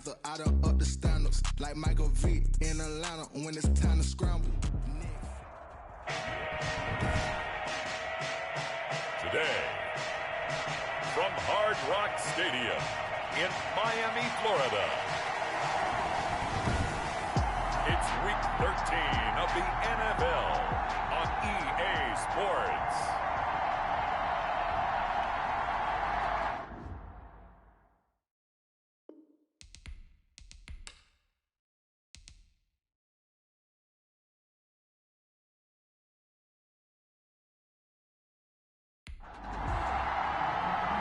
I done up the standards like Michael Vick in Atlanta when it's time to scramble. Today, from Hard Rock Stadium in Miami, Florida, it's Week 13 of the NFL on EA Sports.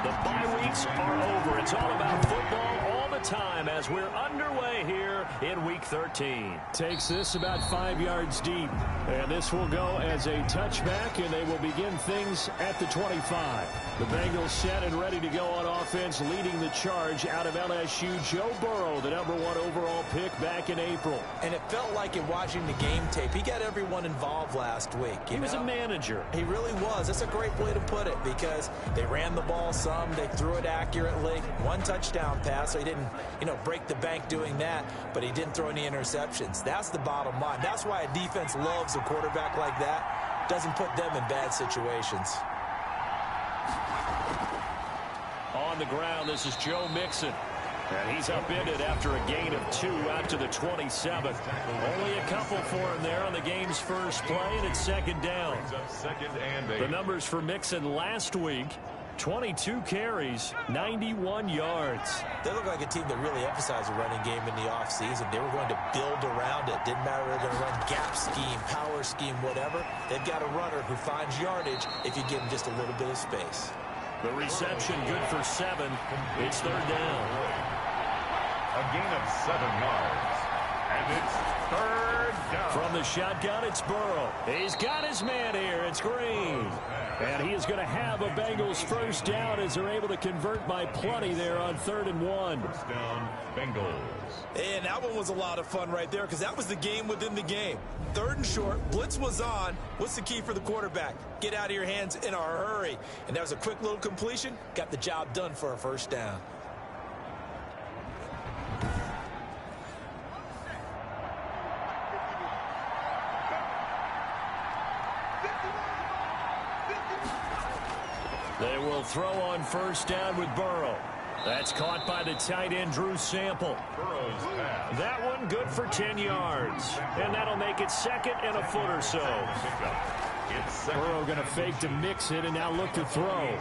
The bye weeks are over. It's all about football all the time as we're underway here in Week 13. Takes this about 5 yards deep. And this will go as a touchback, and they will begin things at the 25. The Bengals set and ready to go on offense, leading the charge out of LSU. Joe Burrow, the #1 overall pick back in April. And it felt like in watching the game tape, he got everyone involved last week. He was a manager. He really was. That's a great way to put it because they ran the ball some. They threw it accurately. 1 touchdown pass, so he didn't, break the bank doing that, but he didn't throw any interceptions. That's the bottom line. That's why a defense loves a quarterback like that. Doesn't put them in bad situations. On the ground, this is Joe Mixon. And he's upended after a gain of 2 out to the 27. Only a couple for him there on the game's first play, and it's second down. The numbers for Mixon last week: 22 carries, 91 yards. They look like a team that really emphasized the running game in the offseason. They were going to build around it. Didn't matter if they're going to run gap scheme, power scheme, whatever. They've got a runner who finds yardage if you give him just a little bit of space. The reception good for 7. It's third down. A gain of 7 yards. And it's third down. From the shotgun, it's Burrow. He's got his man here. It's Green. And he is going to have a Bengals first down as they're able to convert by plenty there on 3rd and 1. First down, Bengals. And that one was a lot of fun right there because that was the game within the game. 3rd and short, blitz was on. What's the key for the quarterback? Get out of your hands in a hurry. And that was a quick little completion. Got the job done for a first down. They will throw on first down with Burrow. That's caught by the tight end, Drew Sample. That one good for 10 yards. And that'll make it 2nd and a foot or so. Burrow going to fake to mix it and now look to throw.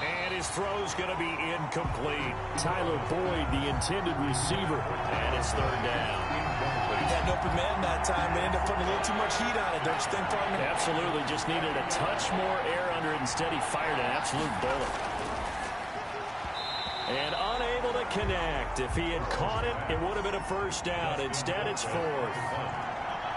And his throw's going to be incomplete. Tyler Boyd, the intended receiver. And it's 3rd down. He had an open man that time. They ended up putting a little too much heat on it, don't you think, partner? Absolutely. Just needed a touch more air under it. Instead, he fired an absolute bullet. And unable to connect. If he had caught it, it would have been a first down. Instead, it's 4th.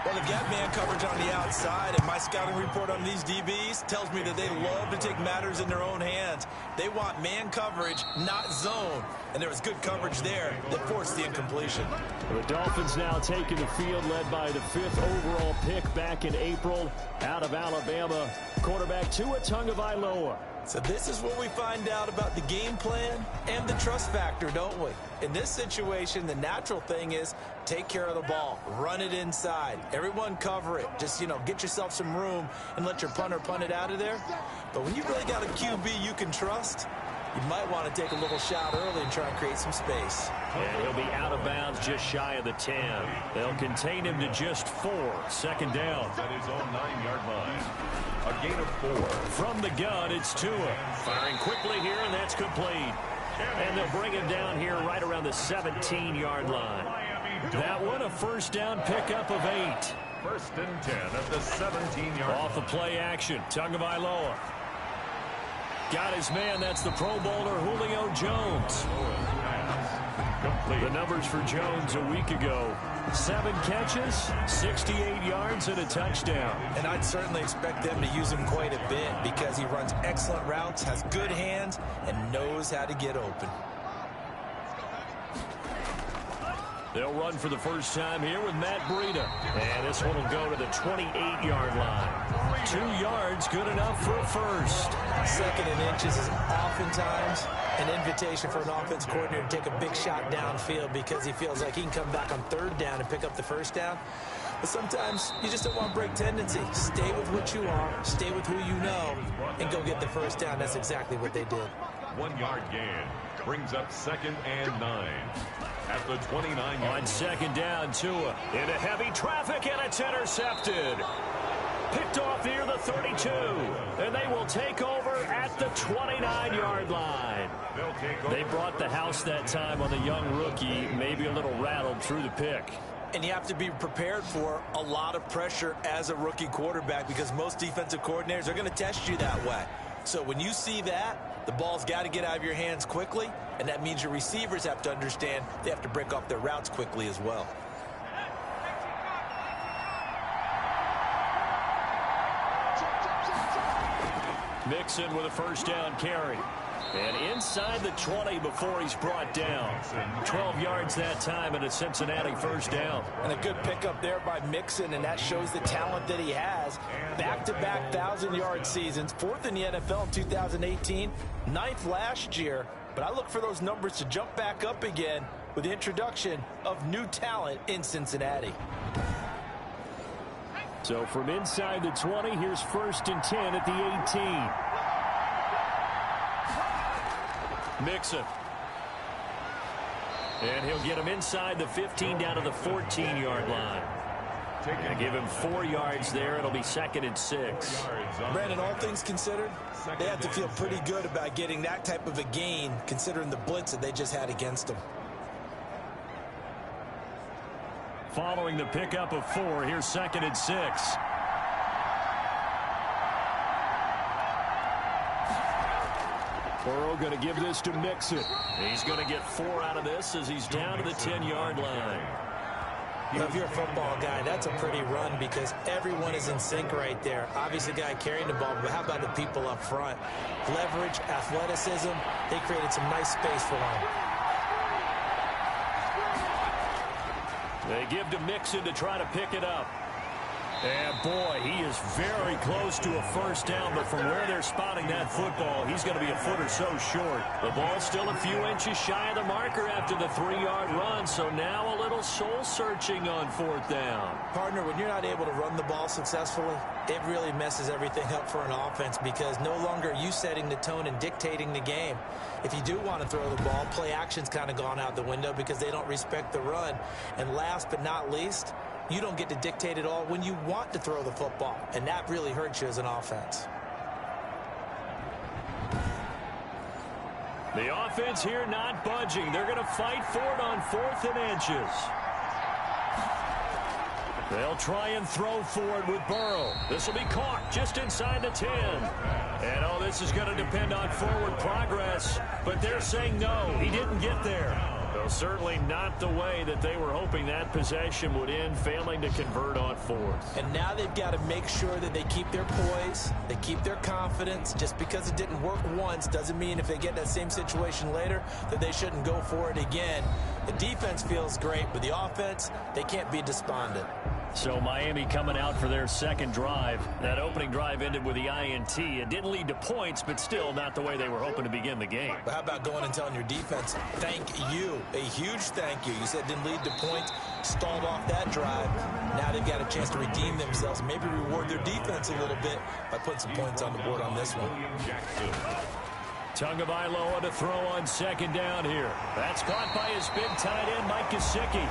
Well, they've got man coverage on the outside, and my scouting report on these DBs tells me that they love to take matters in their own hands. They want man coverage, not zone. And there was good coverage there that forced the incompletion. The Dolphins now taking the field, led by the 5th overall pick back in April out of Alabama, quarterback Tua Tagovailoa. So this is where we find out about the game plan and the trust factor, don't we? In this situation, the natural thing is take care of the ball, run it inside, everyone cover it. Just, get yourself some room and let your punter punt it out of there. But when you really got a QB you can trust, you might want to take a little shot early and try and create some space. And he'll be out of bounds just shy of the 10. They'll contain him to just 4. 2nd down. At his own 9-yard line. A gain of 4. From the gun, it's Tua. Firing quickly here, and that's complete. And they'll bring him down here right around the 17-yard line. That one, a first down pickup of 8. 1st and 10 at the 17-yard line. Off the play action, Tagovailoa. Got his man, that's the Pro Bowler Julio Jones. The numbers for Jones a week ago: 7 catches, 68 yards, and a touchdown. And I'd certainly expect them to use him quite a bit because he runs excellent routes, has good hands, and knows how to get open. They'll run for the first time here with Matt Breida. And this one will go to the 28-yard line. 2 yards, good enough for a first. 2nd and inches is oftentimes an invitation for an offense coordinator to take a big shot downfield because he feels like he can come back on third down and pick up the first down. But sometimes you just don't want to break tendency. Stay with what you are, stay with who you know, and go get the first down. That's exactly what they did. 1 yard gain brings up 2nd and 9 at the 29-yard. On second down, Tua into heavy traffic, and it's intercepted. Picked off near the 32, and they will take over at the 29-yard line. They brought the house that time on the young rookie, maybe a little rattled through the pick. And you have to be prepared for a lot of pressure as a rookie quarterback because most defensive coordinators are going to test you that way. So when you see that, the ball's got to get out of your hands quickly, and that means your receivers have to understand they have to break off their routes quickly as well. Mixon with a first down carry. And inside the 20 before he's brought down. 12 yards that time and a Cincinnati first down. And a good pickup there by Mixon, and that shows the talent that he has. Back-to-back 1,000-yard seasons, 4th in the NFL in 2018, 9th last year. But I look for those numbers to jump back up again with the introduction of new talent in Cincinnati. So from inside the 20, here's 1st and 10 at the 18. Mixon. And he'll get him inside the 15 down to the 14-yard line. And give him 4 yards there. It'll be 2nd and 6. Brandon, all things considered, they have to feel pretty good about getting that type of a gain considering the blitz that they just had against them. Following the pickup of 4, here's 2nd and 6. Burrow going to give this to Mixon. He's going to get 4 out of this as he's down to the 10-yard line. You know, if you're a football guy, that's a pretty run because everyone is in sync right there. Obviously, the guy carrying the ball, but how about the people up front? Leverage, athleticism, they created some nice space for him. They give to Mixon to try to pick it up. And, boy, he is very close to a first down, but from where they're spotting that football, he's going to be a foot or so short. The ball's still a few inches shy of the marker after the 3-yard run, so now a little soul-searching on 4th down. Partner, when you're not able to run the ball successfully, it really messes everything up for an offense because no longer are you setting the tone and dictating the game. If you do want to throw the ball, play action's kind of gone out the window because they don't respect the run. And last but not least, you don't get to dictate it all when you want to throw the football, and that really hurts you as an offense. The offense here not budging. They're going to fight for it on 4th and inches. They'll try and throw for it with Burrow. This will be caught just inside the 10. And, oh, this is going to depend on forward progress, but they're saying no, he didn't get there. Well, certainly not the way that they were hoping that possession would end, failing to convert on 4th. And now they've got to make sure that they keep their poise, they keep their confidence. Just because it didn't work once doesn't mean if they get that same situation later that they shouldn't go for it again. The defense feels great, but the offense, they can't be despondent. So Miami coming out for their second drive. That opening drive ended with the INT. It didn't lead to points, but still not the way they were hoping to begin the game. But how about going and telling your defense, thank you, a huge thank you. You said it didn't lead to points, stalled off that drive. Now they've got a chance to redeem themselves, maybe reward their defense a little bit by putting some points on the board on this one. Tagovailoa to throw on second down here. That's caught by his big tight end, Mike Gesicki.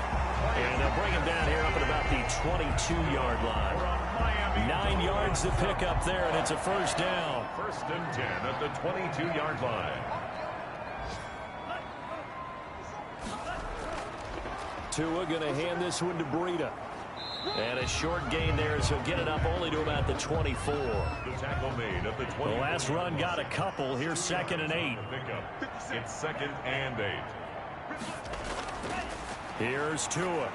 And they'll bring him down here up at about the 22-yard line. 9 yards to pick up there, and it's a first down. 1st and 10 at the 22-yard line. Tua going to hand this one to Breida. And a short gain there, so get it up only to about the 24. The tackle made at the 24. The last run got a couple. Here's 2nd and 8. It's 2nd and 8. Here's Tua.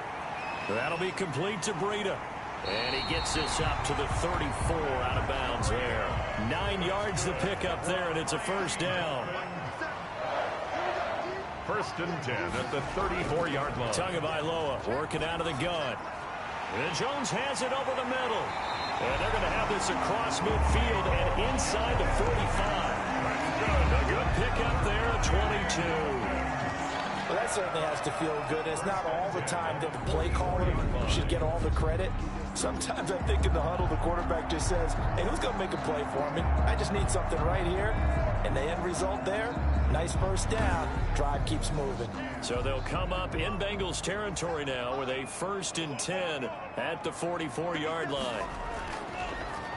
That'll be complete to Breida. And he gets this up to the 34 out of bounds there. 9 yards to pick up there, and it's a first down. 1st and 10 at the 34-yard line. Tagovailoa working out of the gun. And Jones has it over the middle. And they're going to have this across midfield and inside the 45. Good. Good pickup there at 22. Well, that certainly has to feel good. It's not all the time that the play caller should get all the credit. Sometimes I think in the huddle, the quarterback just says, hey, who's going to make a play for me? I just need something right here. And the end result there, nice first down. Drive keeps moving. So they'll come up in Bengals territory now with a 1st and 10 at the 44-yard line.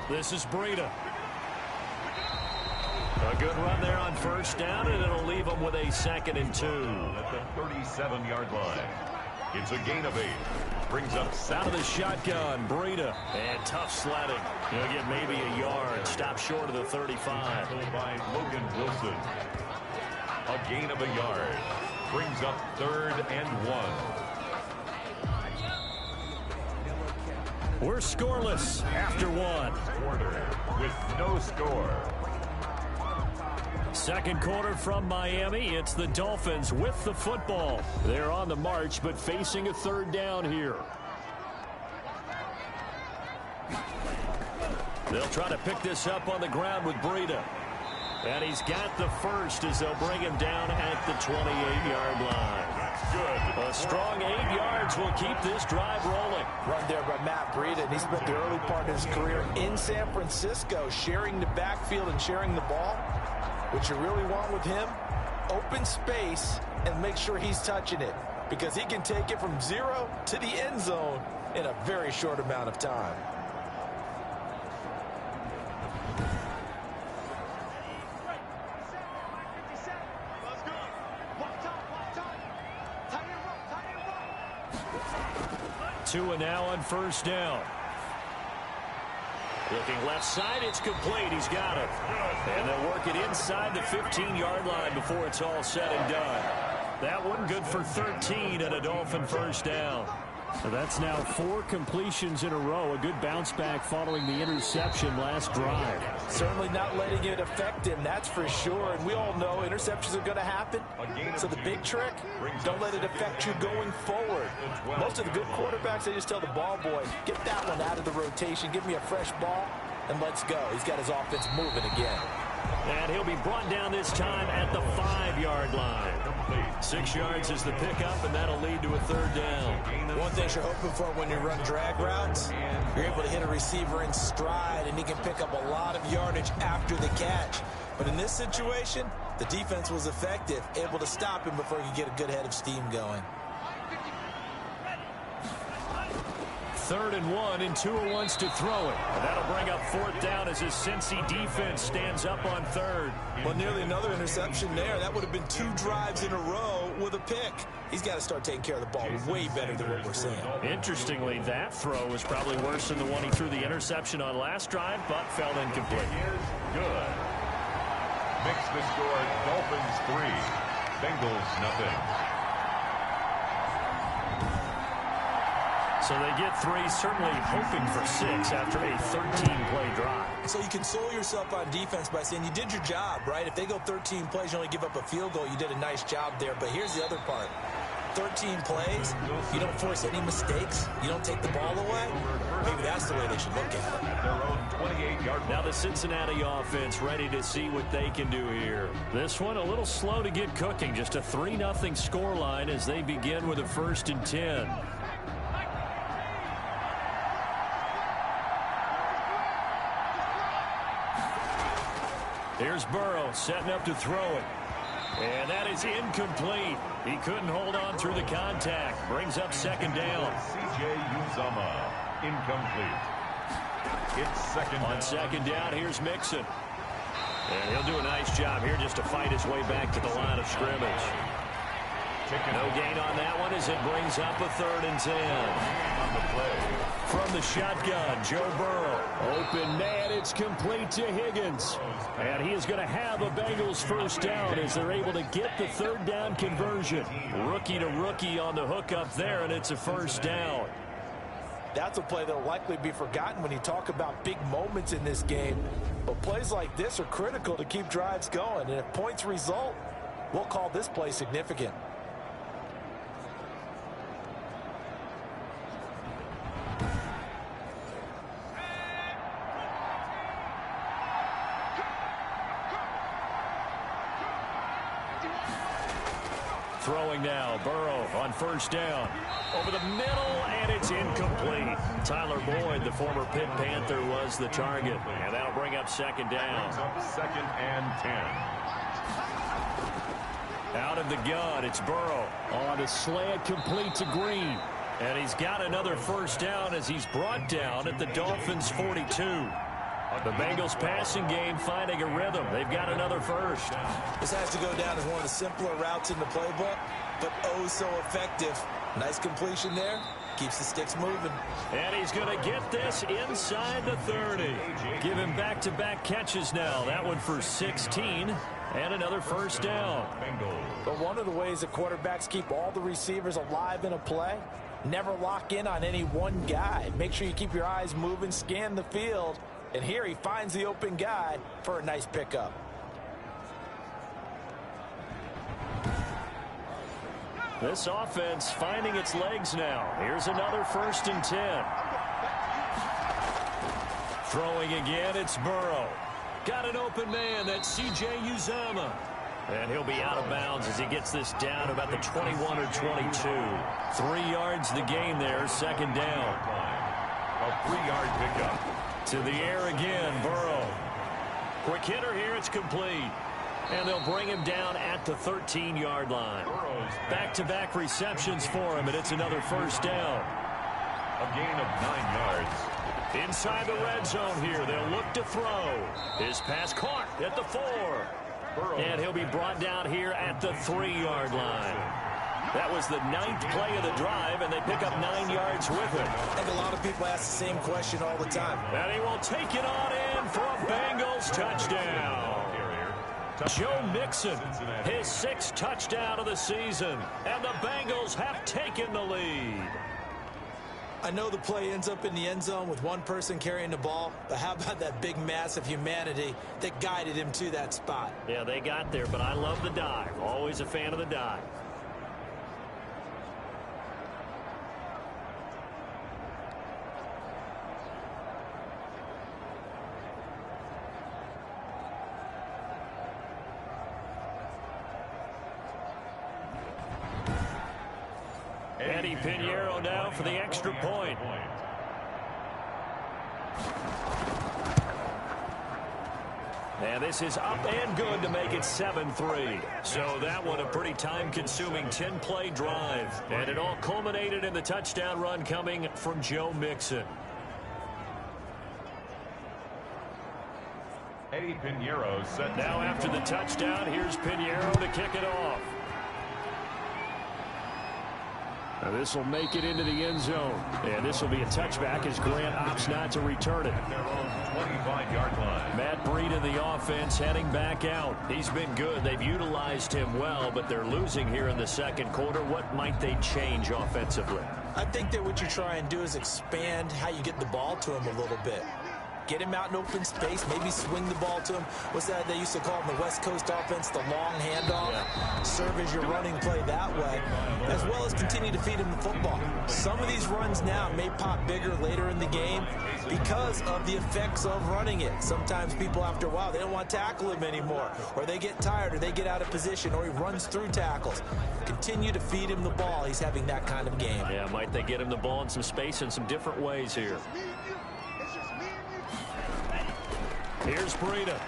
This is Breida. A good run there on first down, and it'll leave them with a 2nd and 2. At the 37-yard line. It's a gain of 8. Brings up out of the shotgun, Breida. And tough sledding. He'll get maybe a yard. Stop short of the 35. by Logan Wilson. A gain of a yard. Brings up 3rd and 1. We're scoreless after 1. Quarter with no score. Second quarter from Miami. It's the Dolphins with the football. They're on the march, but facing a 3rd down here. They'll try to pick this up on the ground with Breida. And he's got the first as they'll bring him down at the 28-yard line. That's good. A strong 8 yards will keep this drive rolling. Run there by Matt Breida, and he spent the early part of his career in San Francisco sharing the backfield and sharing the ball. What you really want with him, open space and make sure he's touching it, because he can take it from 0 to the end zone in a very short amount of time. Tua now on first down. Looking left side, it's complete. He's got it. And they'll work it inside the 15-yard line before it's all said and done. That one good for 13 and a Dolphin first down. So that's now 4 completions in a row. A good bounce back following the interception last drive. Certainly not letting it affect him, that's for sure. And we all know interceptions are going to happen. So the big trick, don't let it affect you going forward. Most of the good quarterbacks, they just tell the ball boy, get that one out of the rotation, give me a fresh ball, and let's go. He's got his offense moving again. And he'll be brought down this time at the 5-yard line. 6 yards is the pickup, and that'll lead to a 3rd down. One thing you're hoping for when you run drag routes, you're able to hit a receiver in stride, and he can pick up a lot of yardage after the catch. But in this situation, the defense was effective, able to stop him before he could get a good head of steam going. 3rd and 1, and Tua wants to throw it. And that'll bring up 4th down as his Cincy defense stands up on 3rd. Well, nearly another interception there. That would have been 2 drives in a row with a pick. He's got to start taking care of the ball way better than what we're seeing. Interestingly, that throw was probably worse than the one he threw the interception on last drive, but fell incomplete. Good. Makes the score Dolphins 3, Bengals nothing. So they get 3, certainly hoping for 6 after a 13-play drive. So you console yourself on defense by saying you did your job, right? If they go 13 plays, you only give up a field goal, you did a nice job there. But here's the other part. 13 plays, you don't force any mistakes, you don't take the ball away. Maybe that's the way they should look at it. At their own 28-yard line. Now the Cincinnati offense ready to see what they can do here. This one a little slow to get cooking. Just a 3-0 scoreline as they begin with a 1st and 10. Here's Burrow setting up to throw it. And that is incomplete. He couldn't hold on through the contact. Brings up 2nd down. C.J. Uzomah, incomplete. It's 2nd down. On 2nd down, here's Mixon. And he'll do a nice job here just to fight his way back to the line of scrimmage. No gain on that one as it brings up a 3rd and 10. On the play. From the shotgun, Joe Burrow. Open man, it's complete to Higgins. And he is going to have a Bengals first down as they're able to get the 3rd down conversion. Rookie to rookie on the hook up there, and it's a first down. That's a play that will likely be forgotten when you talk about big moments in this game. But plays like this are critical to keep drives going. And if points result, we'll call this play significant. throwing now. Burrow on first down. Over the middle, and it's incomplete. Tyler Boyd, the former Pitt Panther, was the target. And that'll bring up second down. Second and 10. Out of the gun, it's Burrow. On a slant, complete to Green. And he's got another first down as he's brought down at the Dolphins' 42. The Bengals passing game finding a rhythm. They've got another first. This has to go down as one of the simpler routes in the playbook, but oh so effective. Nice completion there. Keeps the sticks moving. And he's going to get this inside the 30. Give him back-to-back catches now. That one for 16 and another first down. But one of the ways that quarterbacks keep all the receivers alive in a play, never lock in on any one guy. Make sure you keep your eyes moving, scan the field. And here he finds the open guy for a nice pickup. This offense finding its legs now. Here's another first and 10. Throwing again, it's Burrow. Got an open man, that's C.J. Uzomah. And he'll be out of bounds as he gets this down about the 21 or 22. 3 yards the gain there, second down. A 3-yard pickup. To the air again, Burrow. Quick hitter here, it's complete. And they'll bring him down at the 13-yard line. Back-to-back receptions for him, and it's another first down. A gain of 9 yards. Inside the red zone here, they'll look to throw. His pass caught at the 4. And he'll be brought down here at the 3-yard line. That was the 9th play of the drive, and they pick up 9 yards with it. I think a lot of people ask the same question all the time. And he will take it on in for a Bengals touchdown. Joe Mixon, his 6th touchdown of the season, and the Bengals have taken the lead. I know the play ends up in the end zone with one person carrying the ball, but how about that big mass of humanity that guided him to that spot? Yeah, they got there, but I love the dive. Always a fan of the dive. Eddie Pinheiro now for the extra point. And this is up and good to make it 7-3. So that one a pretty time-consuming 10-play drive. And it all culminated in the touchdown run coming from Joe Mixon. Eddie Pinheiro set. Now after the touchdown, here's Pinheiro to kick it off. Now this will make it into the end zone. And this will be a touchback as Grant opts not to return it. Their own 25-yard line. Matt Breed in the offense heading back out. He's been good. They've utilized him well, but they're losing here in the second quarter. What might they change offensively? I think that what you try and do is expand how you get the ball to him a little bit. Get him out in open space, maybe swing the ball to him. What's that they used to call in the West Coast offense, the long handoff? Yeah. Serve as your running play that way, as well as continue to feed him the football. Some of these runs now may pop bigger later in the game because of the effects of running it. Sometimes people, after a while, they don't want to tackle him anymore, or they get tired, or they get out of position, or he runs through tackles. Continue to feed him the ball. He's having that kind of game. Yeah, might they get him the ball in some space in some different ways here. Here's Breida.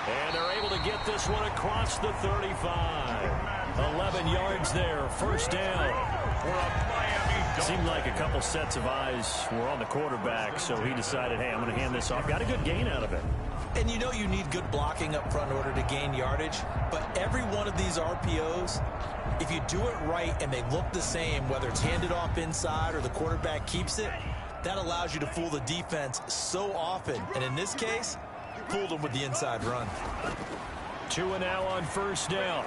And they're able to get this one across the 35. 11 yards there. First down. Seemed like a couple sets of eyes were on the quarterback, so he decided, hey, I'm going to hand this off. Got a good gain out of it. And you know you need good blocking up front in order to gain yardage, but every one of these RPOs, if you do it right and they look the same, whether it's handed off inside or the quarterback keeps it, that allows you to fool the defense so often. And in this case, fooled them with the inside run. 2 and now on first down.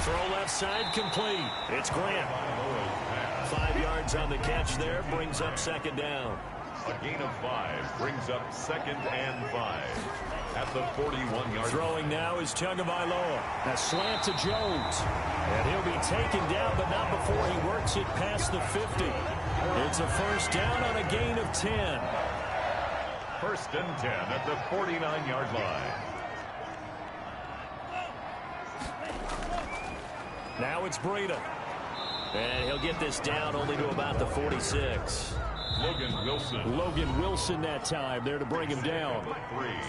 Throw left side complete. It's Grant. 5 yards on the catch there. Brings up second down. A gain of 5 brings up second and 5 at the 41-yard. Throwing now is Tagovailoa. A slant to Jones. And he'll be taken down, but not before he works it past the 50. It's a first down on a gain of 10. First and 10 at the 49-yard line. Now it's Breida. And he'll get this down only to about the 46. Logan Wilson that time there to bring him down.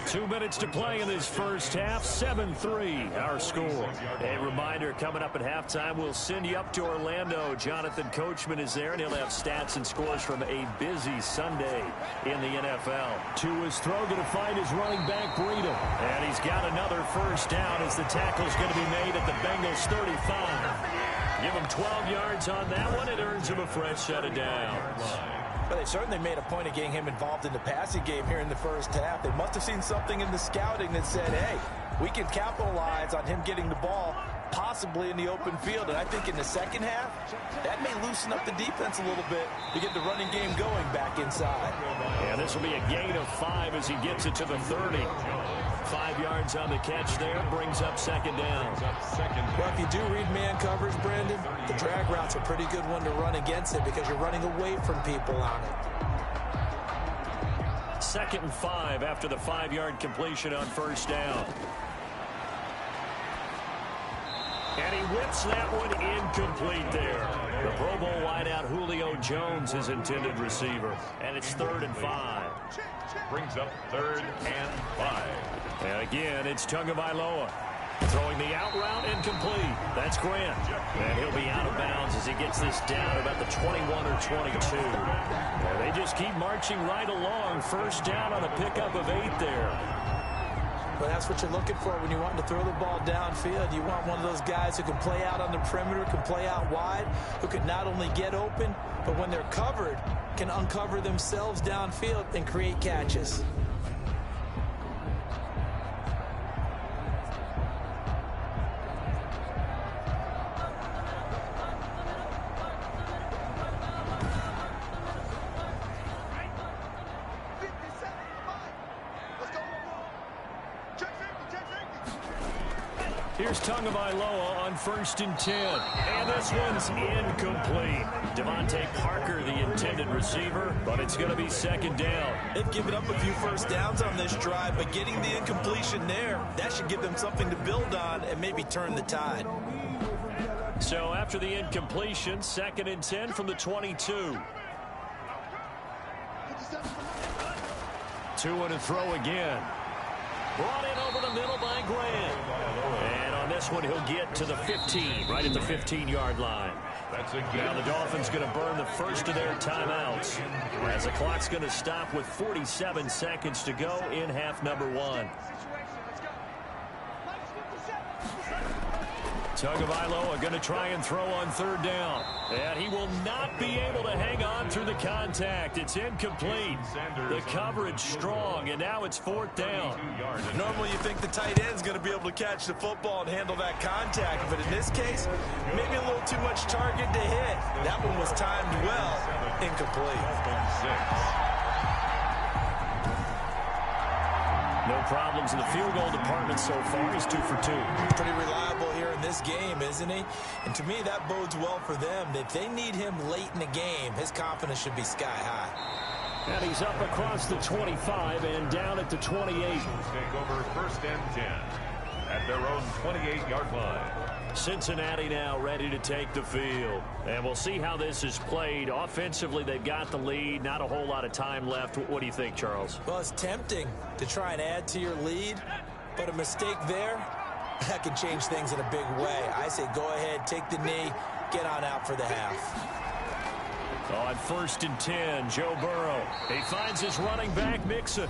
2 minutes to play in this first half. 7-3 our score. A reminder, coming up at halftime, we'll send you up to Orlando. Jonathan Coachman is there, and he'll have stats and scores from a busy Sunday in the NFL. To his throw, going to find his running back, Breida. And he's got another first down as the tackle's going to be made at the Bengals 35. Give him 12 yards on that one. It earns him a fresh set of downs. But they certainly made a point of getting him involved in the passing game here in the first half. They must have seen something in the scouting that said, hey, we can capitalize on him getting the ball possibly in the open field. And I think in the second half, that may loosen up the defense a little bit to get the running game going back inside. Yeah, this will be a gain of 5 as he gets it to the 30. 5 yards on the catch there, brings up second down. Well, if you do read man coverage, Brandon, the drag route's a pretty good one to run against it because you're running away from people on it. 2nd and 5 after the 5-yard completion on first down. And he whips that one incomplete there. The Pro Bowl wideout Julio Jones, his intended receiver. And it's 3rd and 5. Brings up 3rd and 5. And again, it's Tagovailoa. Throwing the out route incomplete. That's Grant. And he'll be out of bounds as he gets this down about the 21 or 22. And they just keep marching right along. First down on a pickup of 8 there. But that's what you're looking for when you want to throw the ball downfield. You want one of those guys who can play out on the perimeter, can play out wide, who can not only get open, but when they're covered, can uncover themselves downfield and create catches. Here's Tagovailoa on 1st and 10. And this one's incomplete. Devontae Parker, the intended receiver, but it's going to be 2nd down. They've given up a few first downs on this drive, but getting the incompletion there, that should give them something to build on and maybe turn the tide. So after the incompletion, 2nd and 10 from the 22. 2 and a throw again. Brought in over the middle by Grant. And on this one, he'll get to the 15, right at the 15-yard line. Now the Dolphins going to burn the first of their timeouts as the clock's going to stop with 47 seconds to go in half number 1. Tagovailoa going to try and throw on 3rd down. And he will not be able to hang on through the contact. It's incomplete. The coverage strong, and now it's 4th down. Normally you think the tight end's going to be able to catch the football and handle that contact, but in this case, maybe a little too much target to hit. That one was timed well. Incomplete. No problems in the field goal department so far. He's 2 for 2. Pretty reliable here in this game, isn't he? And to me, that bodes well for them. If they need him late in the game, his confidence should be sky high. And he's up across the 25 and down at the 28. Take over 1st and 10 at their own 28-yard line. Cincinnati now ready to take the field. And we'll see how this is played. Offensively, they've got the lead. Not a whole lot of time left. What do you think, Charles? Well, it's tempting to try and add to your lead, but a mistake there, that can change things in a big way. I say go ahead, take the knee, get on out for the half. On 1st and 10, Joe Burrow. He finds his running back, Mixon.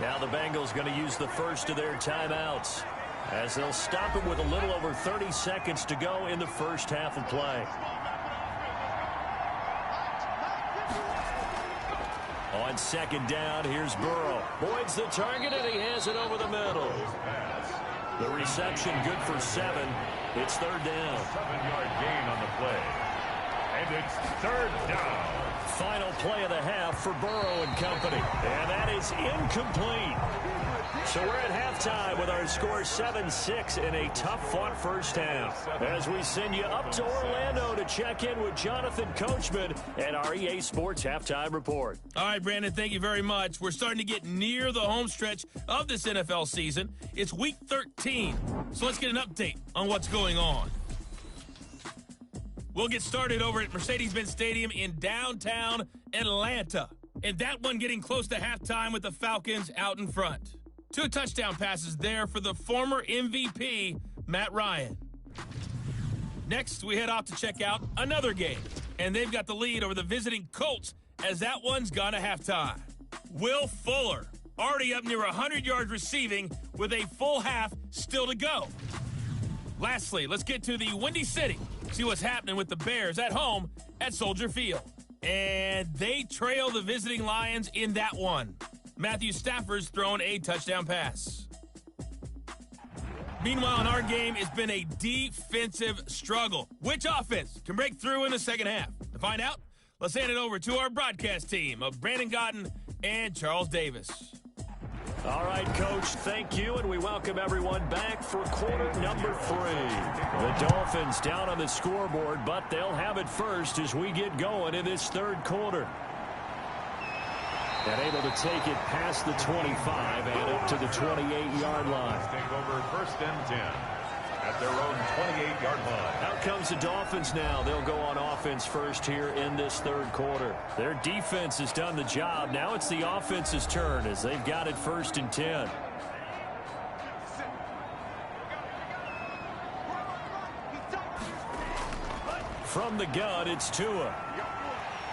Now the Bengals going to use the first of their timeouts as they'll stop him with a little over 30 seconds to go in the first half of play. On 2nd down, here's Burrow. Boyd's the target, and he has it over the middle. The reception good for 7. It's 3rd down. 7-yard gain on the play. And it's 3rd down. Final play of the half for Burrow and company. And that is incomplete. So we're at halftime with our score 7-6 in a tough-fought first half. As we send you up to Orlando to check in with Jonathan Coachman and our EA Sports Halftime Report. All right, Brandon, thank you very much. We're starting to get near the home stretch of this NFL season. It's Week 13, so let's get an update on what's going on. We'll get started over at Mercedes-Benz Stadium in downtown Atlanta. And that one getting close to halftime with the Falcons out in front. 2 touchdown passes there for the former MVP, Matt Ryan. Next, we head off to check out another game. And they've got the lead over the visiting Colts as that one's gone to halftime. Will Fuller, already up near 100 yards receiving with a full half still to go. Lastly, let's get to the Windy City. See what's happening with the Bears at home at Soldier Field. And they trail the visiting Lions in that one. Matthew Stafford's thrown a touchdown pass. Meanwhile, in our game, it's been a defensive struggle. Which offense can break through in the second half? To find out, let's hand it over to our broadcast team of Brandon Gotten and Charles Davis. All right, Coach, thank you, and we welcome everyone back for quarter number 3. The Dolphins down on the scoreboard, but they'll have it first as we get going in this third quarter. And able to take it past the 25 and up to the 28-yard line. Take over first and 10 at their own 28-yard line. Out comes the Dolphins now. They'll go on offense first here in this third quarter. Their defense has done the job. Now it's the offense's turn as they've got it first and 10. From the gun, it's Tua.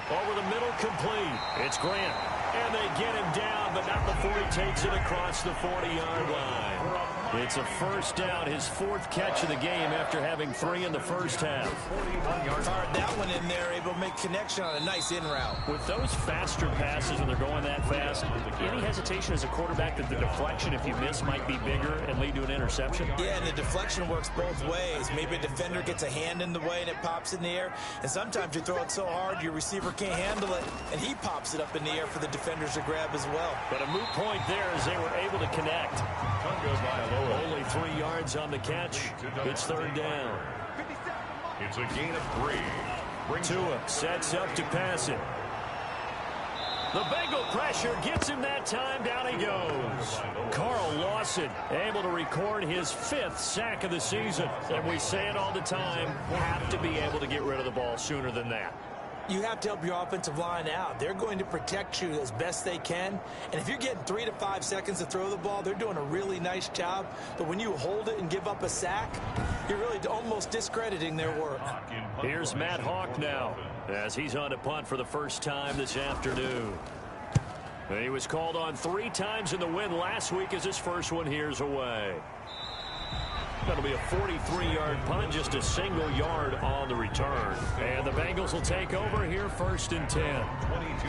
Over the middle, complete. It's Grant. And they get him down, but not before he takes it across the 40-yard line. It's a first down, his 4th catch of the game after having 3 in the first half. Hard that one in there, able to make connection on a nice in route. With those faster passes when they're going that fast, any hesitation as a quarterback that the deflection, if you miss, might be bigger and lead to an interception? Yeah, and the deflection works both ways. Maybe a defender gets a hand in the way and it pops in the air. And sometimes you throw it so hard your receiver can't handle it, and he pops it up in the air for the defenders to grab as well. But a moot point there as they were able to connect. Only 3 yards on the catch. It's third down. It's a gain of 3. Tua sets up to pass it. The Bengal pressure gets him that time. Down he goes. Carl Lawson able to record his 5th sack of the season. And we say it all the time, have to be able to get rid of the ball sooner than that. You have to help your offensive line out. They're going to protect you as best they can. And if you're getting 3 to 5 seconds to throw the ball, they're doing a really nice job. But when you hold it and give up a sack, you're really almost discrediting their work. Here's Matt Hawk now as he's on a punt for the first time this afternoon. He was called on 3 times in the win last week as his first one here's away. That'll be a 43-yard punt, just a single yard on the return. And the Bengals will take over here first and 10.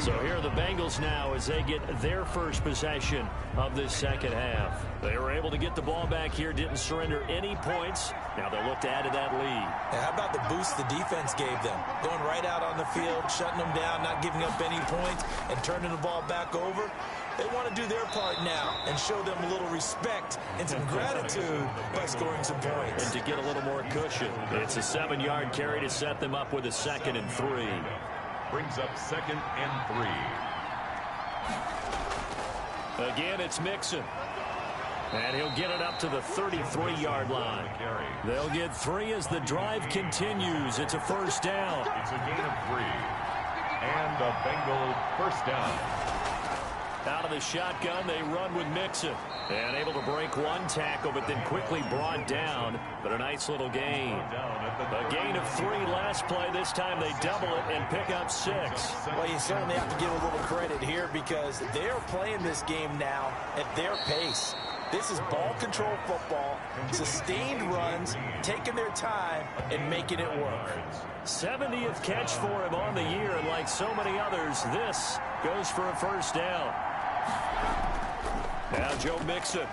So here are the Bengals now as they get their first possession of this second half. They were able to get the ball back here, didn't surrender any points. Now they'll look to add to that lead. Now, how about the boost the defense gave them? Going right out on the field, shutting them down, not giving up any points, and turning the ball back over. They want to do their part now and show them a little respect and some gratitude by scoring some points. And to get a little more cushion. It's a 7-yard carry to set them up with a 2nd and 3. Brings up 2nd and 3. Again, it's Mixon. And he'll get it up to the 33-yard line. They'll get 3 as the drive continues. It's a first down. It's a gain of 3. And a Bengal first down. Out of the shotgun, they run with Mixon. And able to break 1 tackle, but then quickly brought down. But a nice little gain. A gain of 3 last play. This time they double it and pick up 6. Well, you certainly have to give a little credit here because they're playing this game now at their pace. This is ball control football, sustained runs, taking their time, and making it work. 70th catch for him on the year, and like so many others, this goes for a first down. Now Joe Mixon.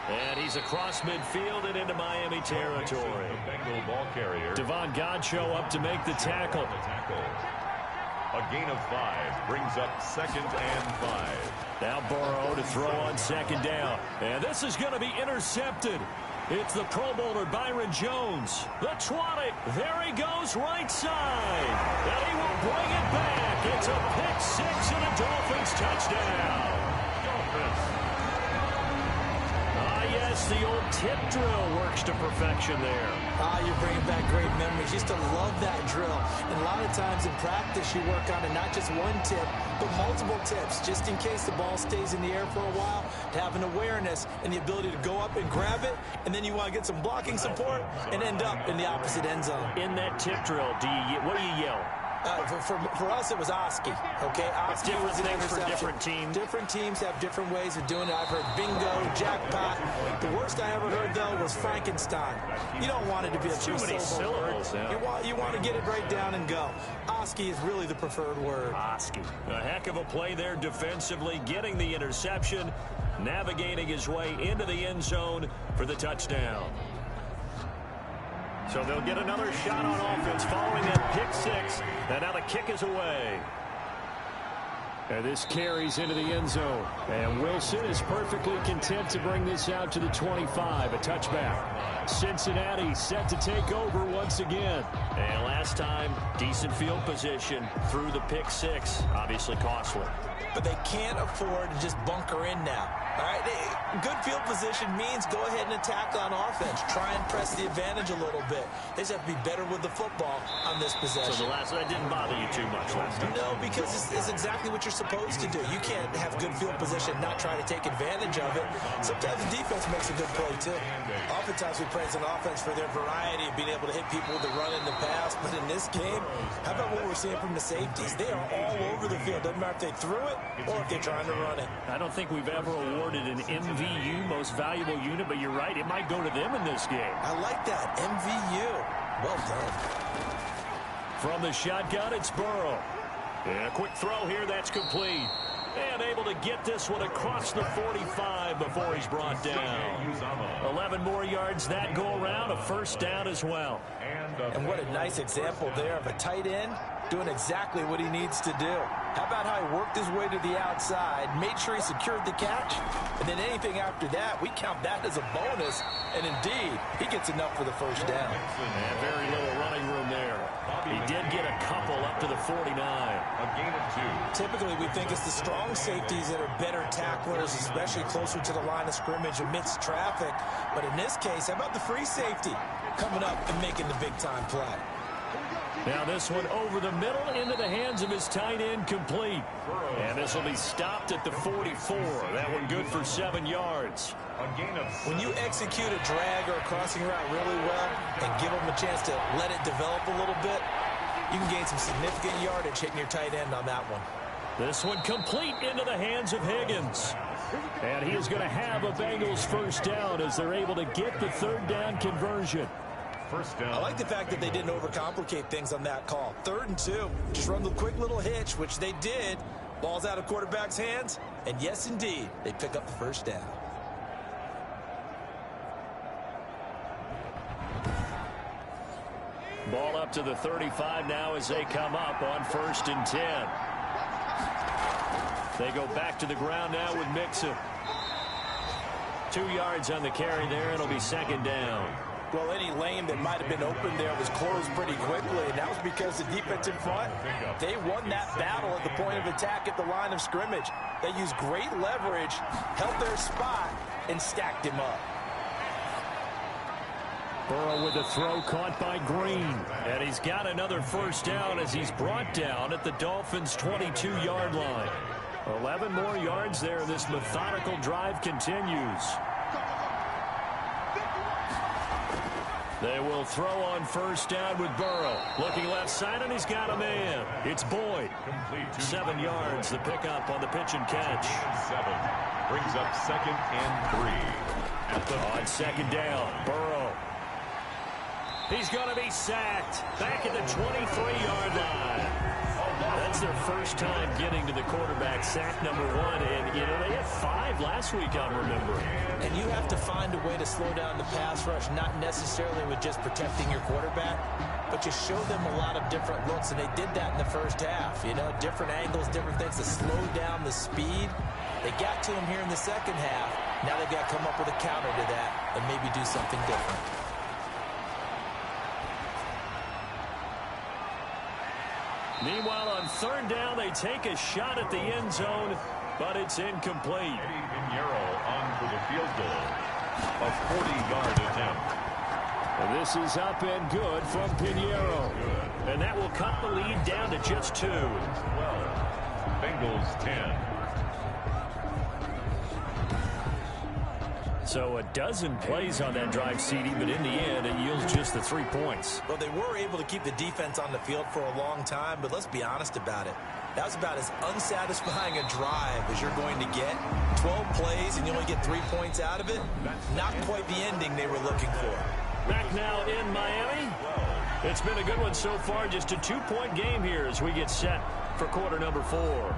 And he's across midfield and into Miami territory. Bengal ball carrier. Devon Godchaux up to make the tackle. A gain of 5 brings up 2nd and 5. Now Burrow to throw on 2nd down. And this is going to be intercepted. It's the Pro Bowler Byron Jones. The 20. There he goes right side. And he will bring it back. It's a pick 6 and a Dolphins touchdown. Yes, the old tip drill works to perfection there. You're bringing back great memories. Used to love that drill. And a lot of times in practice, you work on it, not just one tip, but multiple tips, just in case the ball stays in the air for a while, to have an awareness and the ability to go up and grab it, and then you want to get some blocking support and end up in the opposite end zone. In that tip drill, what do you yell? For us, it was Oski. Okay, Oski different was an things for interception. different teams. Different teams have different ways of doing it. I've heard bingo, jackpot. The worst I ever heard, though, was Frankenstein. You don't want it to be a too many syllables. Yeah. You want to get it right down and go. Oski is really the preferred word. Oski. A heck of a play there defensively, getting the interception, navigating his way into the end zone for the touchdown. So they'll get another shot on offense following that pick six. And now the kick is away. And this carries into the end zone. And Wilson is perfectly content to bring this out to the 25. A touchback. Cincinnati set to take over once again. And last time, decent field position through the pick six. Obviously costly. But they can't afford to just bunker in now. All right, good field position means go ahead and attack on offense. Try and press the advantage a little bit. They just have to be better with the football on this possession. So that didn't bother you too much last time? No, because it's exactly what you're supposed to do. You can't have good field position and not try to take advantage of it. Sometimes the defense makes a good play, too. Oftentimes we praise an offense for their variety of being able to hit people with the run and the pass. But in this game, how about what we're seeing from the safeties? They are all over the field. Doesn't matter if they threw it or if they're trying to run it. I don't think we've ever awarded an MVU, most valuable unit, but you're right, it might go to them in this game. I like that, MVU. Well done. From the shotgun, it's Burrow. And a quick throw here, that's complete. And able to get this one across the 45 before he's brought down. 11 more yards that go around, a first down as well. And what a nice example there of a tight end doing exactly what he needs to do. How about how he worked his way to the outside, made sure he secured the catch, and then anything after that, we count that as a bonus. And indeed, he gets enough for the first down. And very little running room there. He did get a couple up to the 49. A gain of 2. Typically, we think it's the strong safeties that are better tacklers, especially closer to the line of scrimmage amidst traffic. But in this case, how about the free safety coming up and making the big-time play? Now this one over the middle into the hands of his tight end, complete. And this will be stopped at the 44. That one good for 7 yards. A gain of 7. When you execute a drag or a crossing route really well and give them a chance to let it develop a little bit, you can gain some significant yardage hitting your tight end on that one. This one complete into the hands of Higgins. And he is going to have a Bengals first down as they're able to get the third down conversion. First down. I like the fact that they didn't overcomplicate things on that call. 3rd and 2. Just run the quick little hitch, which they did. Ball's out of quarterback's hands. And yes, indeed, they pick up the first down. Ball up to the 35 now as they come up on 1st and 10. They go back to the ground now with Mixon. 2 yards on the carry there. It'll be 2nd down. Well, any lane that might have been open there was closed pretty quickly, and that was because the defensive front, they won that battle at the point of attack at the line of scrimmage. They used great leverage, held their spot, and stacked him up. Burrow with a throw caught by Green. And he's got another first down as he's brought down at the Dolphins' 22-yard line. 11 more yards there. This methodical drive continues. They will throw on first down with Burrow. Looking left side, and he's got a man. It's Boyd. 7 yards, the pickup on the pitch and catch. 7 brings up 2nd and 3. On 2nd down, Burrow. He's going to be sacked. Back at the 23-yard line. That's their first time getting to the quarterback, sack number 1. And, you know, they had 5 last week, I'm remembering. And you have to find a way to slow down the pass rush, not necessarily with just protecting your quarterback, but you show them a lot of different looks, and they did that in the first half. You know, different angles, different things to slow down the speed. They got to him here in the second half. Now they've got to come up with a counter to that and maybe do something different. Meanwhile, on 3rd down, they take a shot at the end zone, but it's incomplete. Pinheiro on for the field goal. A 40-yard attempt. And this is up and good from Pinheiro. And that will cut the lead down to just 2. 12. Bengals 10. So a dozen plays on that drive, CD, but in the end, it yields just the 3 points. Well, they were able to keep the defense on the field for a long time, but let's be honest about it. That was about as unsatisfying a drive as you're going to get. 12 plays and you only get 3 points out of it. Not quite the ending they were looking for. Back now in Miami. It's been a good one so far. Just a 2-point game here as we get set for quarter number 4.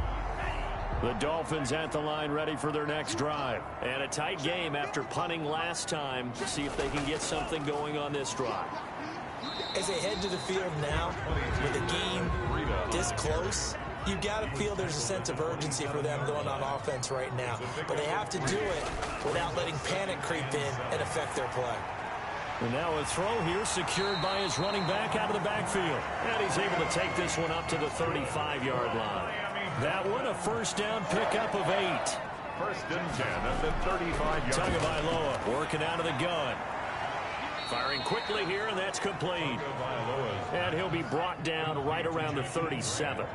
The Dolphins at the line ready for their next drive. And a tight game after punting last time. See if they can get something going on this drive. As they head to the field now, with the game this close, you've got to feel there's a sense of urgency for them going on offense right now. But they have to do it without letting panic creep in and affect their play. And now a throw here secured by his running back out of the backfield. And he's able to take this one up to the 35-yard line. That one a first down pickup of 8. First and 10 at the 35-yard line. Tagovailoa working out of the gun. Firing quickly here, and that's complete. And he'll be brought down right around the 37.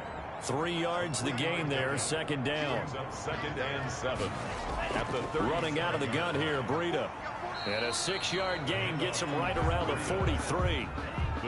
3 yards the gain there, second down. Second and 7 at the 30. Running out of the gun here, Breida. And a 6-yard gain gets him right around the 43.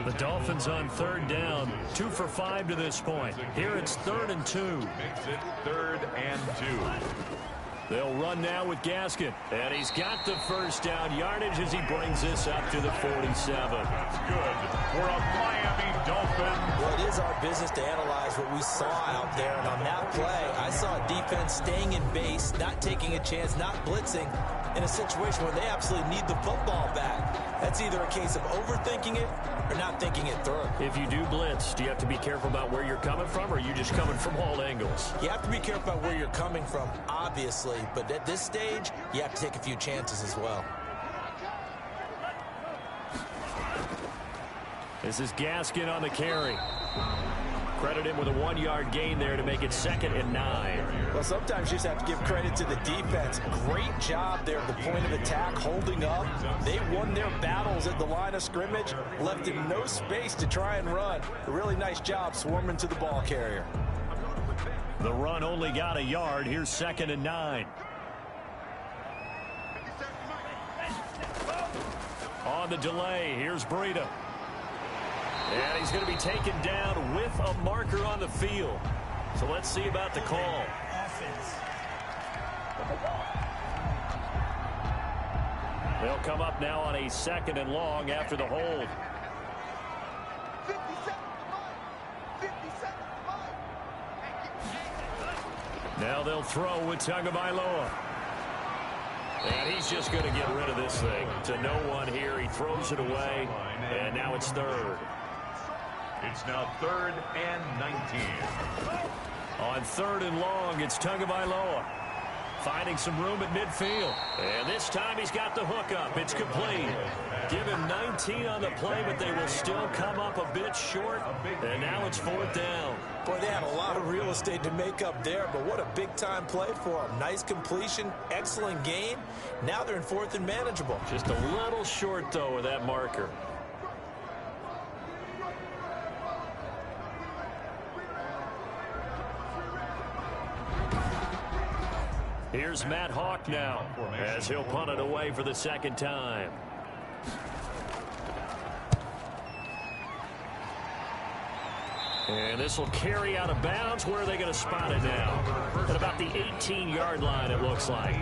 The Dolphins on third down, 2 for 5 to this point. Here it's 3rd and 2. Makes it 3rd and 2. They'll run now with Gaskin. And he's got the first down yardage as he brings this up to the 47. That's good for a Miami Dolphin. Well, it is our business to analyze what we saw out there. And on that play, I saw a defense staying in base, not taking a chance, not blitzing, in a situation where they absolutely need the football back. That's either a case of overthinking it or not thinking it through. If you do blitz, do you have to be careful about where you're coming from, or are you just coming from all angles? You have to be careful about where you're coming from, obviously, but at this stage, you have to take a few chances as well. This is Gaskin on the carry. Credit him with a 1-yard gain there to make it 2nd and 9. Well, sometimes you just have to give credit to the defense. Great job there at the point of attack, holding up. They won their battles at the line of scrimmage, left him no space to try and run. A really nice job swarming to the ball carrier. The run only got a yard. Here's 2nd and 9. On the delay, here's Breida. And he's going to be taken down with a marker on the field. So let's see about the call. They'll come up now on a 2nd and long after the hold. Now they'll throw with Tagovailoa. And he's just going to get rid of this thing to no one here. He throws it away, and now it's 3rd. It's now 3rd and 19. On 3rd and long, it's Tagovailoa finding some room at midfield. And this time he's got the hook up. It's complete. Give him 19 on the play, but they will still come up a bit short. And now it's 4th down. Boy, they had a lot of real estate to make up there, but what a big-time play for them. Nice completion, excellent gain. Now they're in 4th and manageable. Just a little short, though, of that marker. Here's Matt Hawk now as he'll punt it away for the 2nd time. And this will carry out of bounds. Where are they going to spot it now? At about the 18-yard line, it looks like.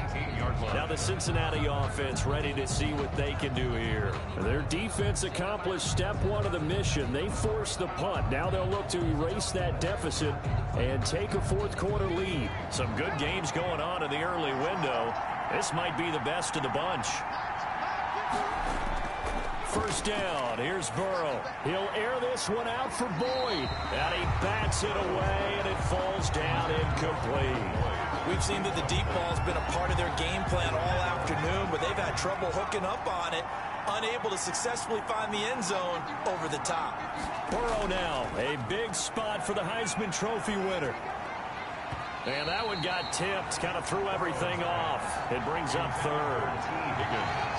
Now the Cincinnati offense ready to see what they can do here. Their defense accomplished step 1 of the mission. They forced the punt. Now they'll look to erase that deficit and take a 4th quarter lead. Some good games going on in the early window. This might be the best of the bunch. First down, here's Burrow. He'll air this one out for Boyd. And he bats it away, and it falls down incomplete. We've seen that the deep ball's been a part of their game plan all afternoon, but they've had trouble hooking up on it, unable to successfully find the end zone over the top. Burrow now, a big spot for the Heisman Trophy winner. And that one got tipped, kind of threw everything off. It brings up third.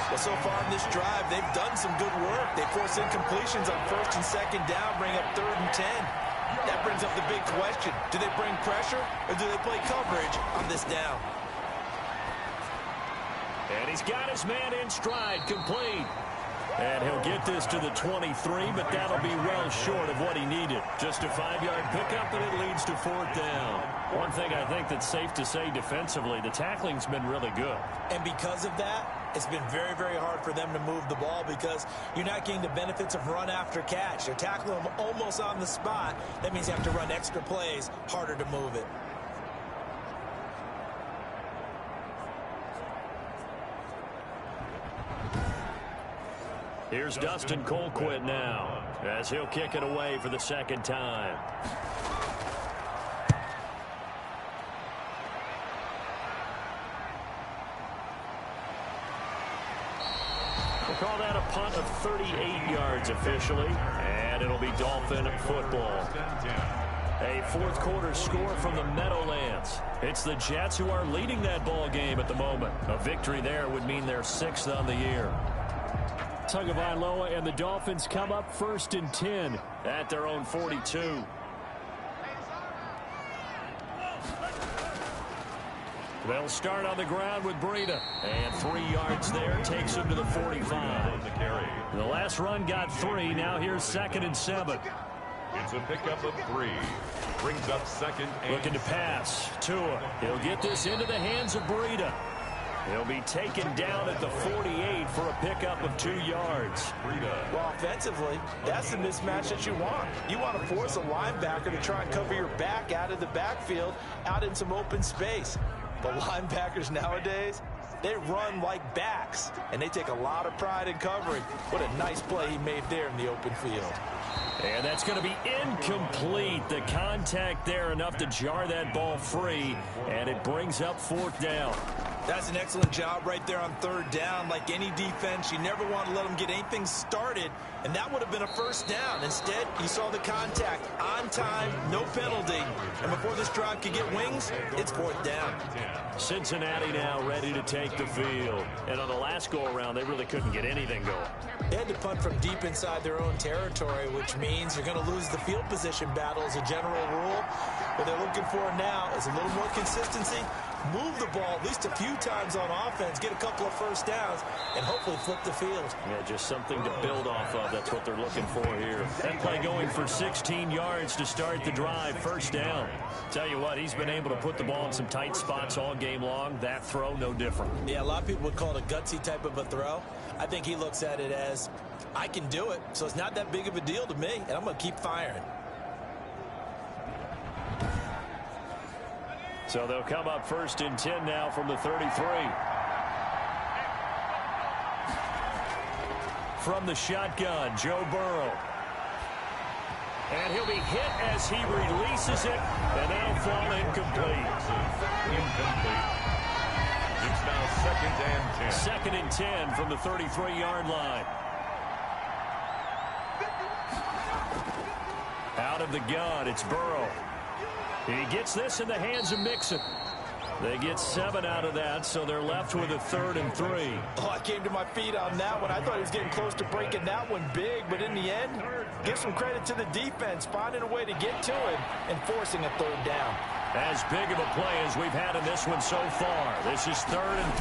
Well, so far in this drive, they've done some good work. They force incompletions on first and second down, bring up 3rd and 10. That brings up the big question. Do they bring pressure or do they play coverage on this down? And he's got his man in stride, complete. And he'll get this to the 23, but that'll be well short of what he needed. Just a 5-yard pickup, and it leads to 4th down. One thing I think that's safe to say defensively, the tackling's been really good. And because of that, it's been very, very hard for them to move the ball because you're not getting the benefits of run after catch. They're tackling them almost on the spot. That means you have to run extra plays, harder to move it. Here's Dustin Colquitt now, as he'll kick it away for the second time. We'll call that a punt of 38 yards officially, and it'll be Dolphin football. A fourth quarter score from the Meadowlands. It's the Jets who are leading that ball game at the moment. A victory there would mean they're 6th on the year. Tagovailoa and the Dolphins come up 1st and 10 at their own 42. They'll start on the ground with Breida. And 3 yards there takes him to the 45. The last run got 3. Now here's 2nd and 7. It's a pickup of 3. Brings up 2nd and looking to pass. Tua. He'll get this into the hands of Breida. He'll be taken down at the 48 for a pickup of 2 yards. Well, offensively, that's the mismatch that you want. You want to force a linebacker to try and cover your back out of the backfield, out in some open space. The linebackers nowadays, they run like backs, and they take a lot of pride in covering. What a nice play he made there in the open field. And that's going to be incomplete. The contact there enough to jar that ball free, and it brings up 4th down. That's an excellent job right there on 3rd down. Like any defense, you never want to let them get anything started, and that would have been a 1st down. Instead, you saw the contact on time, no penalty. And before this drive could get wings, it's 4th down. Cincinnati now ready to take the field. And on the last go-around, they really couldn't get anything going. They had to punt from deep inside their own territory, which means you're going to lose the field position battle as a general rule. What they're looking for now is a little more consistency. Move the ball at least a few times on offense, get a couple of 1st downs, and hopefully flip the field. Yeah, just something to build off of. That's what they're looking for here. That play going for 16 yards to start the drive. 1st down. Tell you what, he's been able to put the ball in some tight spots all game long. That throw, no different. Yeah, a lot of people would call it a gutsy type of a throw. I think he looks at it as, I can do it, so it's not that big of a deal to me, and I'm going to keep firing. So they'll come up 1st and 10 now from the 33. From the shotgun, Joe Burrow. And he'll be hit as he releases it, and that'll fall incomplete. It's now 2nd and 10. 2nd and 10 from the 33-yard line. Out of the gun, it's Burrow. He gets this in the hands of Mixon. They get 7 out of that, so they're left with a 3rd and 3. Oh, I came to my feet on that one. I thought he was getting close to breaking that one big, but in the end, give some credit to the defense, finding a way to get to him and forcing a 3rd down. As big of a play as we've had in this one so far. This is 3rd and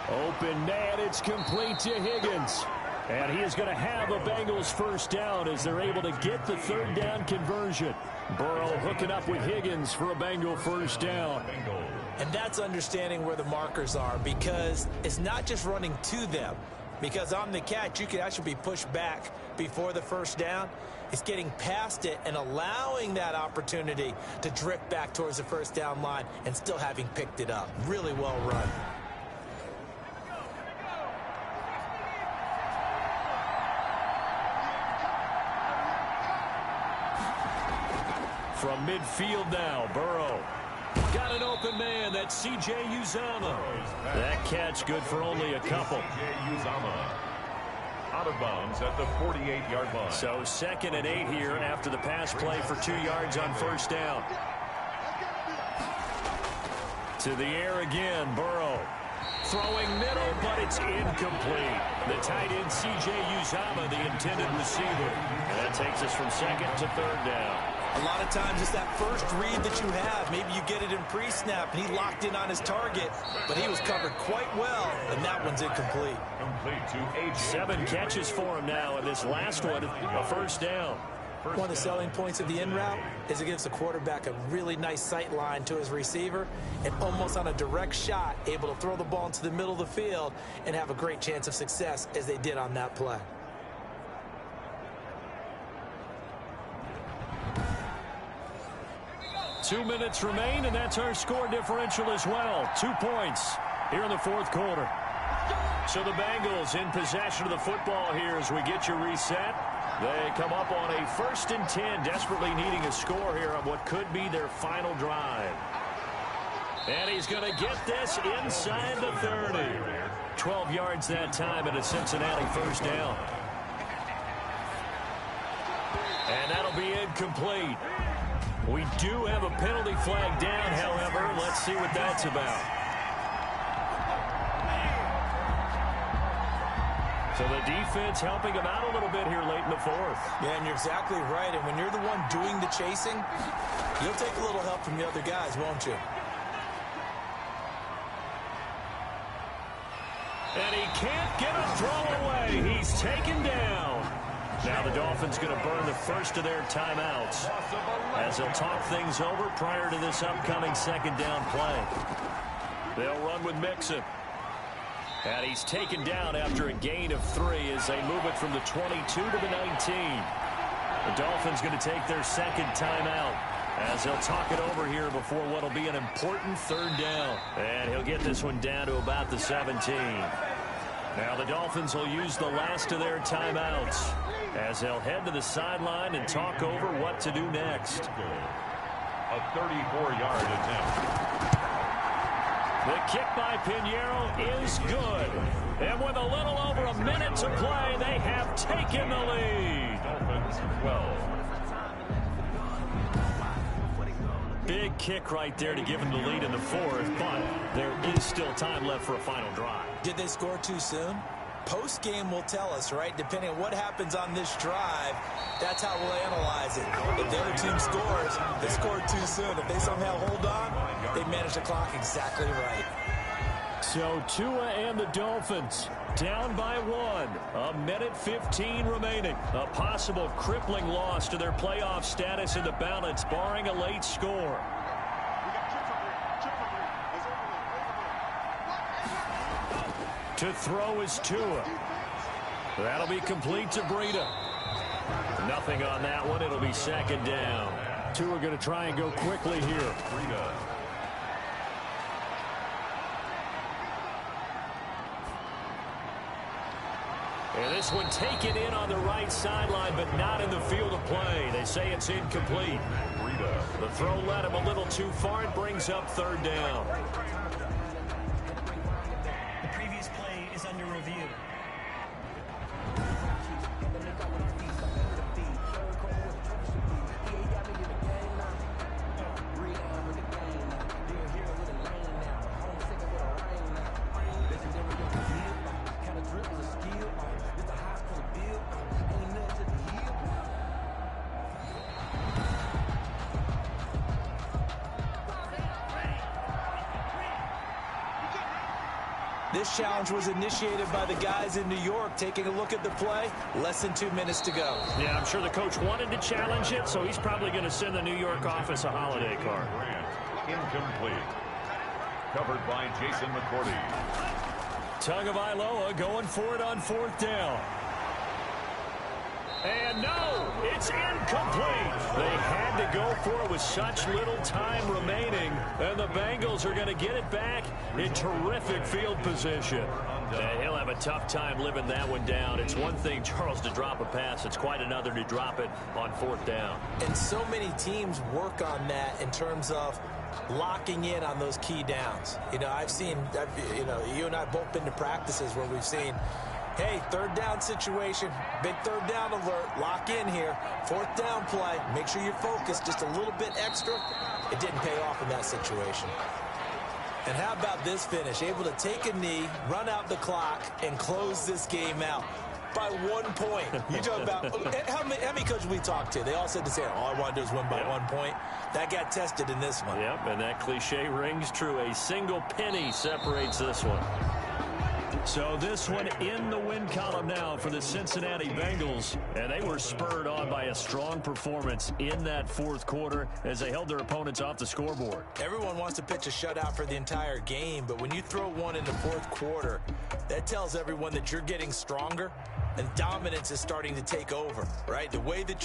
3. Open man, it's complete to Higgins. And he is going to have a Bengals 1st down as they're able to get the 3rd down conversion. Burrow hooking up with Higgins for a Bengal 1st down. And that's understanding where the markers are, because it's not just running to them. Because on the catch, you could actually be pushed back before the 1st down. It's getting past it and allowing that opportunity to drift back towards the 1st down line and still having picked it up. Really well run. From midfield now, Burrow. Got an open man. That's C.J. Uzomah. That catch good for only a couple. out of bounds at the 48-yard line. So 2nd and 8 here after the pass play for 2 yards on first down. To the air again, Burrow. Throwing middle, but it's incomplete. The tight end, C.J. Uzomah, the intended receiver. And that takes us from 2nd to 3rd down. A lot of times it's that first read that you have. Maybe you get it in pre-snap, and he locked in on his target, but he was covered quite well, and that one's incomplete. Complete to A.J. 7 catches for him now, and this last one, a first down. One of the selling points of the in route is it gives the quarterback a really nice sight line to his receiver and almost on a direct shot able to throw the ball into the middle of the field and have a great chance of success as they did on that play. Two minutes remain, and that's our score differential as well. 2 points here in the fourth quarter. So the Bengals in possession of the football here as we get you reset. They come up on a 1st and 10, desperately needing a score here on what could be their final drive. And he's going to get this inside the 30. 12 yards that time and a Cincinnati first down. And that'll be incomplete. We do have a penalty flag down, however. Let's see what that's about. So the defense helping him out a little bit here late in the fourth. Yeah, and you're exactly right. And when you're the one doing the chasing, you'll take a little help from the other guys, won't you? And he can't get a throw away. He's taken down. Now the Dolphins going to burn the first of their timeouts as they'll talk things over prior to this upcoming 2nd down play. They'll run with Mixon. And he's taken down after a gain of 3 as they move it from the 22 to the 19. The Dolphins going to take their 2nd timeout as they'll talk it over here before what will be an important 3rd down. And he'll get this one down to about the 17. Now the Dolphins will use the last of their timeouts as they'll head to the sideline and talk over what to do next. A 34-yard attempt. The kick by Pinheiro is good. And with a little over a minute to play, they have taken the lead. Dolphins 12. Big kick right there to give them the lead in the fourth, but there is still time left for a final drive. Did they score too soon? Post-game will tell us, right? Depending on what happens on this drive, that's how we'll analyze it. If the other team scores, they scored too soon. If they somehow hold on, they manage the clock exactly right. So Tua and the Dolphins down by 1. A minute 15 remaining. A possible crippling loss to their playoff status in the balance, barring a late score. To throw is Tua. That'll be complete to Breida. Nothing on that one. It'll be 2nd down. Tua going to try and go quickly here. Breida. And this one taken in on the right sideline, but not in the field of play. They say it's incomplete. Breida. The throw led him a little too far. It brings up 3rd down. The previous play is under review. This challenge was initiated by the guys in New York. Taking a look at the play, less than 2 minutes to go. Yeah, I'm sure the coach wanted to challenge it, so he's probably going to send the New York office a holiday card. Grant. Incomplete. Covered by Jason McCourty. Tagovailoa going for it on 4th down. And no, it's incomplete. They had to go for it with such little time remaining. And the Bengals are going to get it back in terrific field position. And he'll have a tough time living that one down. It's one thing, Charles, to drop a pass. It's quite another to drop it on 4th down. And so many teams work on that in terms of locking in on those key downs. You know, you and I have both been to practices where we've seen Hey, third down situation. Big third down alert. Lock in here. Fourth down play. Make sure you're focused just a little bit extra. It didn't pay off in that situation. And how about this finish? Able to take a knee, run out the clock, and close this game out by 1 point. You talk about how many coaches we talked to? They all said the same. All I want to do is win by 1 point. That got tested in this one. Yep, and that cliche rings true. A single penny separates this one. So this one in the win column now for the Cincinnati Bengals. And they were spurred on by a strong performance in that fourth quarter as they held their opponents off the scoreboard. Everyone wants to pitch a shutout for the entire game, but when you throw one in the fourth quarter, that tells everyone that you're getting stronger and dominance is starting to take over, right? The way that you